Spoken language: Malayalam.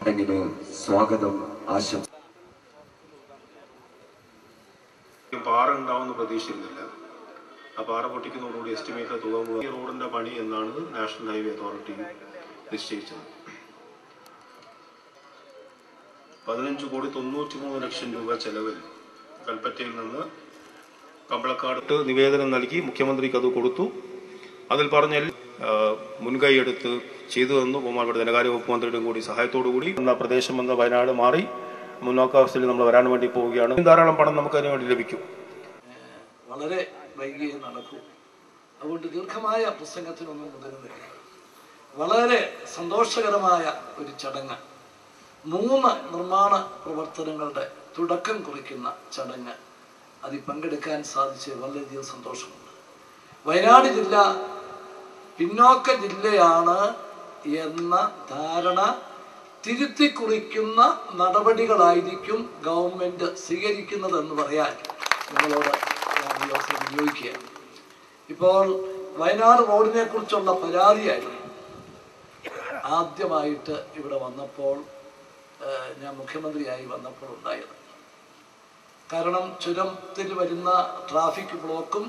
ചടങ്ങിന് സ്വാഗതം ആശംസ. പാറ ഉണ്ടാവുമെന്ന് പ്രതീക്ഷിക്കുന്നില്ല. ആ പാറ പൊട്ടിക്കുന്നതോടുകൂടി എസ്റ്റിമേറ്റ് തുക ഈ റോഡിന്റെ പണി എന്നാണ് നാഷണൽ ഹൈവേ അതോറിറ്റി നിശ്ചയിച്ചത്. 15,93,00,000 രൂപ ചെലവിൽ കൽപ്പറ്റയിൽ നിന്ന് കമ്പളക്കാട് നിവേദനം നൽകി മുഖ്യമന്ത്രിക്ക് അത് കൊടുത്തു. അതിൽ പറഞ്ഞ മുൻകൈയെടുത്ത് ചെയ്തു തന്നു. ബഹുമാനപ്പെട്ട ധനകാര്യ വകുപ്പ് മന്ത്രിയുടെയും കൂടി സഹായത്തോടു കൂടി പ്രദേശം എന്ന വയനാട് മാറി മുന്നോക്കാവസ്ഥയിൽ നമ്മൾ വരാൻ വേണ്ടി പോവുകയാണ്. ധാരാളം പണം നമുക്ക് അതിനു വേണ്ടി ലഭിക്കും. വളരെ വൈകിയേ നടക്കൂ. അതുകൊണ്ട് ദീർഘമായ പ്രസംഗത്തിനൊന്നും മുതിരുന്നില്ല. വളരെ സന്തോഷകരമായ ഒരു ചടങ്ങ്, 3 നിർമ്മാണ പ്രവർത്തനങ്ങളുടെ തുടക്കം കുറിക്കുന്ന ചടങ്ങ്. അതിൽ പങ്കെടുക്കാൻ സാധിച്ച് വളരെയധികം സന്തോഷമുണ്ട്. വയനാട് ജില്ല പിന്നോക്ക ജില്ലയാണ് എന്ന ധാരണ തിരുത്തി കുറിക്കുന്ന നടപടികളായിരിക്കും ഗവൺമെൻറ് സ്വീകരിക്കുന്നതെന്ന് പറയാൻ നിങ്ങളോട് ഈ അവസരം വിനിയോഗിക്കുകയാണ്. ഇപ്പോൾ വയനാട് റോഡിനെ കുറിച്ചുള്ള പരാതിയായിരുന്നു ആദ്യമായിട്ട് ഇവിടെ വന്നപ്പോൾ, ഞാൻ മുഖ്യമന്ത്രിയായി വന്നപ്പോൾ ഉണ്ടായത്. കാരണം ചുരത്തിൽ വരുന്ന ട്രാഫിക് ബ്ലോക്കും